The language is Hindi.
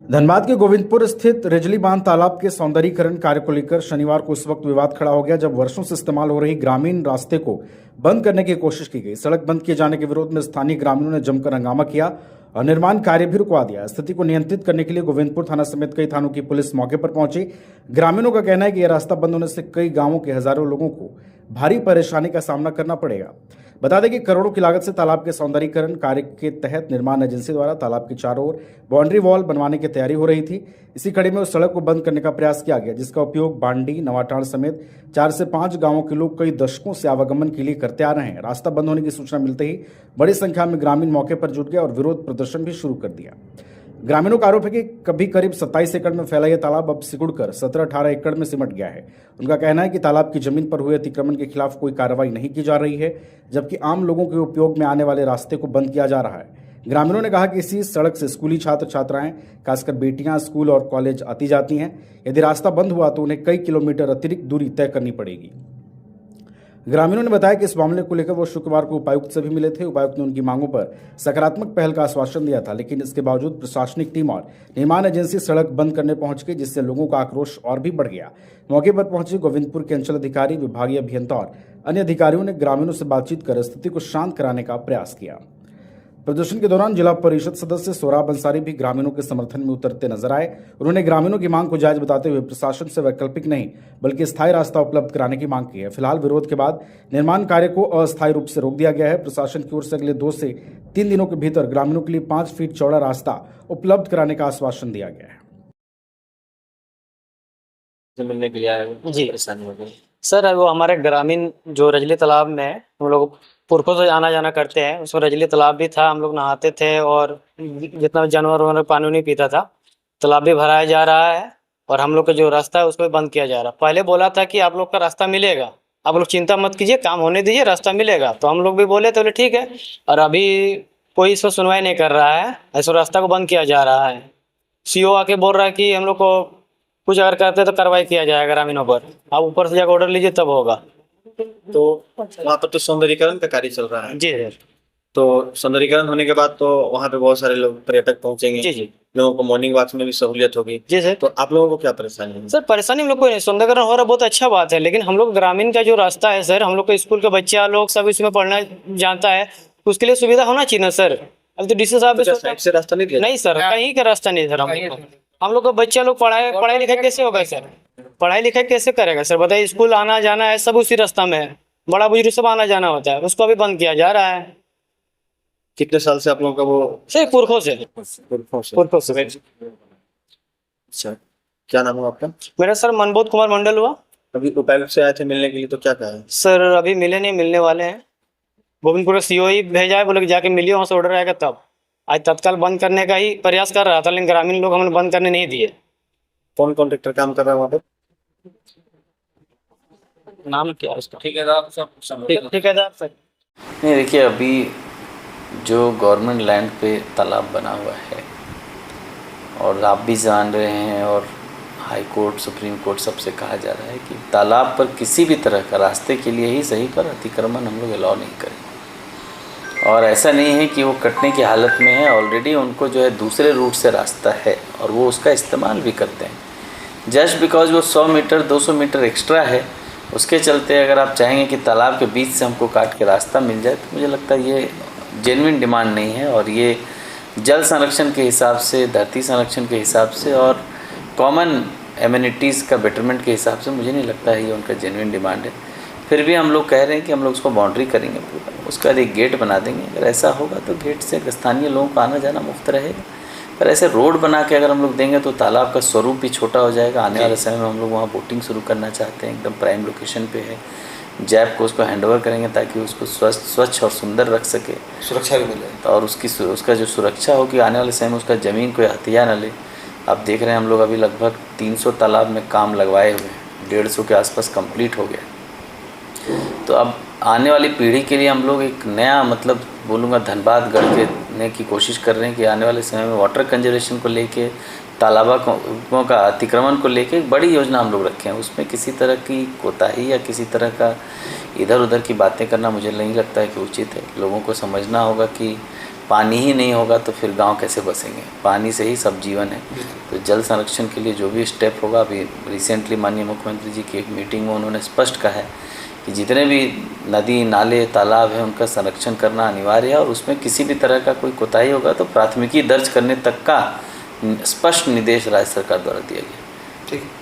धनबाद के गोविंदपुर स्थित रिजली बांध तालाब के सौंदर्यीकरण कार्य को लेकर शनिवार को उस वक्त विवाद खड़ा हो गया जब वर्षों से इस्तेमाल हो रही ग्रामीण रास्ते को बंद करने की कोशिश की गई। सड़क बंद किए जाने के विरोध में स्थानीय ग्रामीणों ने जमकर हंगामा किया और निर्माण कार्य भी रुकवा दिया। स्थिति को नियंत्रित करने के लिए गोविंदपुर थाना समेत कई थानों की पुलिस मौके पर पहुंची। ग्रामीणों का कहना है कि यह रास्ता बंद होने से कई गांवों के हजारों लोगों को भारी परेशानी का सामना करना पड़ेगा। बता दें कि करोड़ों की लागत से तालाब के सौंदर्यीकरण कार्य के तहत निर्माण एजेंसी द्वारा तालाब के चारों ओर बाउंड्री वॉल बनवाने की तैयारी हो रही थी। इसी कड़ी में उस सड़क को बंद करने का प्रयास किया गया, जिसका उपयोग बांडी, नवाटाड़ समेत 4 से 5 गांवों के लोग कई दशकों से आवागमन के लिए करते आ रहे हैं। रास्ता बंद होने की सूचना मिलते ही बड़ी संख्या में ग्रामीण मौके पर जुट गए और विरोध प्रदर्शन भी शुरू कर दिया। ग्रामीणों का आरोप है कि कभी करीब 27 एकड़ में फैला यह तालाब अब सिकुड़कर 17-18 एकड़ में सिमट गया है। उनका कहना है कि तालाब की जमीन पर हुए अतिक्रमण के खिलाफ कोई कार्रवाई नहीं की जा रही है, जबकि आम लोगों के उपयोग में आने वाले रास्ते को बंद किया जा रहा है। ग्रामीणों ने कहा कि इसी सड़क से स्कूली छात्र छात्राएं, खासकर बेटियां स्कूल और कॉलेज आती जाती हैं। यदि रास्ता बंद हुआ तो उन्हें कई किलोमीटर अतिरिक्त दूरी तय करनी पड़ेगी। ग्रामीणों ने बताया कि इस मामले को लेकर वो शुक्रवार को उपायुक्त से भी मिले थे। उपायुक्त ने उनकी मांगों पर सकारात्मक पहल का आश्वासन दिया था, लेकिन इसके बावजूद प्रशासनिक टीम और निर्माण एजेंसी सड़क बंद करने पहुंच गई, जिससे लोगों का आक्रोश और भी बढ़ गया। मौके पर पहुंचे गोविंदपुर के अंचल अधिकारी, विभागीय अभियंता और अन्य अधिकारियों ने ग्रामीणों से बातचीत कर स्थिति को शांत कराने का प्रयास किया। प्रदर्शन के दौरान जिला परिषद सदस्य सोहराब अंसारी भी ग्रामीणों के समर्थन में उतरते नजर आए। उन्होंने ग्रामीणों की मांग को जायज बताते हुए प्रशासन से वैकल्पिक नहीं बल्कि स्थायी रास्ता उपलब्ध कराने की मांग की है। फिलहाल विरोध के बाद निर्माण कार्य को अस्थायी रूप से रोक दिया गया है। प्रशासन की ओर से अगले 2 से 3 दिनों के भीतर ग्रामीणों के लिए 5 फीट चौड़ा रास्ता उपलब्ध कराने का आश्वासन दिया गया है। मिलने के लिए आए हुए जी परेशानी हो गई सर, वो हमारे ग्रामीण जो रजली तालाब में हम लोग पुरखों से आना जाना करते हैं, उसमें रजली तालाब भी था। हम लोग नहाते थे और जितना जानवर वानवर पानी नहीं पीता था। तालाब भी भराया जा रहा है और हम लोग का जो रास्ता है उसको भी बंद किया जा रहा है। पहले बोला था कि आप लोग का रास्ता मिलेगा, आप लोग चिंता मत कीजिए, काम होने दीजिए, रास्ता मिलेगा। तो हम लोग भी बोले तो बोले ठीक है, और अभी कोई इस पर सुनवाई नहीं कर रहा है। ऐसे रास्ता को बंद किया जा रहा है। सीओ आके बोल रहा है कि हम लोग को कुछ अगर करते तो कार्रवाई किया जाएगा ग्रामीणों पर। आप ऊपर से जाकर ऑर्डर लीजिए तब होगा। तो वहाँ पर तो सौंदर्यीकरण का कार्य चल रहा है। जी सर। तो सौंदर्यीकरण होने के बाद तो वहाँ पे बहुत सारे लोग पर्यटक पहुंचेंगे। जी जी लोगों को मॉर्निंग वॉक में भी सहूलियत होगी। जी सर। तो आप लोगों को क्या परेशानी है? सर परेशानी हम लोग को सौंदर्यीकरण हो रहा बहुत अच्छा बात है, लेकिन हम लोग ग्रामीण का जो रास्ता है सर, हम लोग के स्कूल के बच्चा लोग सब इसमें पढ़ना जानता है, उसके लिए सुविधा होना चाहिए ना सर। अब तो डीसी साहब साइड से रास्ता नहीं दिया? नहीं सर, कहीं का रास्ता नहीं सर। हम लोग का बच्चा लोग पढ़ाई लिखाई कैसे होगा सर? पढ़ाई लिखाई कैसे करेगा सर? बताइए, स्कूल आना जाना है सब उसी रास्ता में है, बड़ा बुजुर्ग सब आना जाना होता है, उसको अभी बंद किया जा रहा है। कितने साल से आप लोगों का वो? सर पुरखों से। अच्छा, क्या नाम है आपका? मेरा सर मनबोध कुमार मंडल हुआ। अभी उपायुक्त से आए थे मिलने के लिए, तो क्या कहा है? सर अभी मिले नहीं, मिलने वाले हैं। गोविंदपुर सीओ ही भेजा है, बोले कि जाके मिलिए, वहाँ से ऑर्डर आएगा तब। आज तत्काल बंद करने का ही प्रयास कर रहा था, लेकिन ग्रामीण लोग हमें बंद करने नहीं दिए। कौन कॉन्ट्रेक्टर काम कर रहा है वहाँ पे? नाम क्या है उसका? ठेकेदार सब। ठेकेदार सर। नहीं, देखिए, अभी जो गवर्नमेंट लैंड पे तालाब बना हुआ है और आप भी जान रहे हैं और हाई कोर्ट, सुप्रीम कोर्ट सबसे कहा जा रहा है कि तालाब पर किसी भी तरह का रास्ते के लिए ही सही पर अतिक्रमण हम लोग अलाउ नहीं करें। और ऐसा नहीं है कि वो कटने की हालत में है, ऑलरेडी उनको जो है दूसरे रूट से रास्ता है और वो उसका इस्तेमाल भी करते हैं। जस्ट बिकॉज वो 100 मीटर 200 मीटर एक्स्ट्रा है, उसके चलते अगर आप चाहेंगे कि तालाब के बीच से हमको काट के रास्ता मिल जाए, तो मुझे लगता है ये जेन्युइन डिमांड नहीं है। और ये जल संरक्षण के हिसाब से, धरती संरक्षण के हिसाब से और कॉमन एमिनिटीज़ का बेटरमेंट के हिसाब से मुझे नहीं लगता है ये उनका जेन्युइन डिमांड है। फिर भी हम लोग कह रहे हैं कि हम लोग उसको बाउंड्री करेंगे पूरा, उसका एक गेट बना देंगे। अगर ऐसा होगा तो गेट से स्थानीय लोगों को आना जाना मुफ्त रहेगा। पर ऐसे रोड बना के अगर हम लोग देंगे तो तालाब का स्वरूप भी छोटा हो जाएगा। आने वाले समय में हम लोग वहाँ बोटिंग शुरू करना चाहते हैं, एकदम प्राइम लोकेशन पे है। जैप को उसको हैंडओवर करेंगे ताकि उसको स्वच्छ और सुंदर रख सके, सुरक्षा भी मिले और उसका जो सुरक्षा हो कि आने वाले समय में उसका ज़मीन कोई हथिया न ले। आप देख रहे हैं हम लोग अभी लगभग 300 तालाब में काम लगवाए हुए हैं, 150 के आसपास कंप्लीट हो गया। तो अब आने वाली पीढ़ी के लिए हम लोग एक नया, मतलब बोलूँगा, धनबाद गढ़ने की कोशिश कर रहे हैं कि आने वाले समय में वाटर कंजर्वेशन को लेके, तालाबों का अतिक्रमण को लेके एक बड़ी योजना हम लोग रखे हैं। उसमें किसी तरह की कोताही या किसी तरह का इधर उधर की बातें करना मुझे नहीं लगता है कि उचित है। लोगों को समझना होगा कि पानी ही नहीं होगा तो फिर गांव कैसे बसेंगे? पानी से ही सब जीवन है। तो जल संरक्षण के लिए जो भी स्टेप होगा, अभी रिसेंटली माननीय मुख्यमंत्री जी की एक मीटिंग में उन्होंने स्पष्ट कहा है कि जितने भी नदी नाले तालाब हैं उनका संरक्षण करना अनिवार्य है, और उसमें किसी भी तरह का कोई कोताही होगा तो प्राथमिकी दर्ज करने तक का स्पष्ट निर्देश राज्य सरकार द्वारा दिया गया। ठीक है।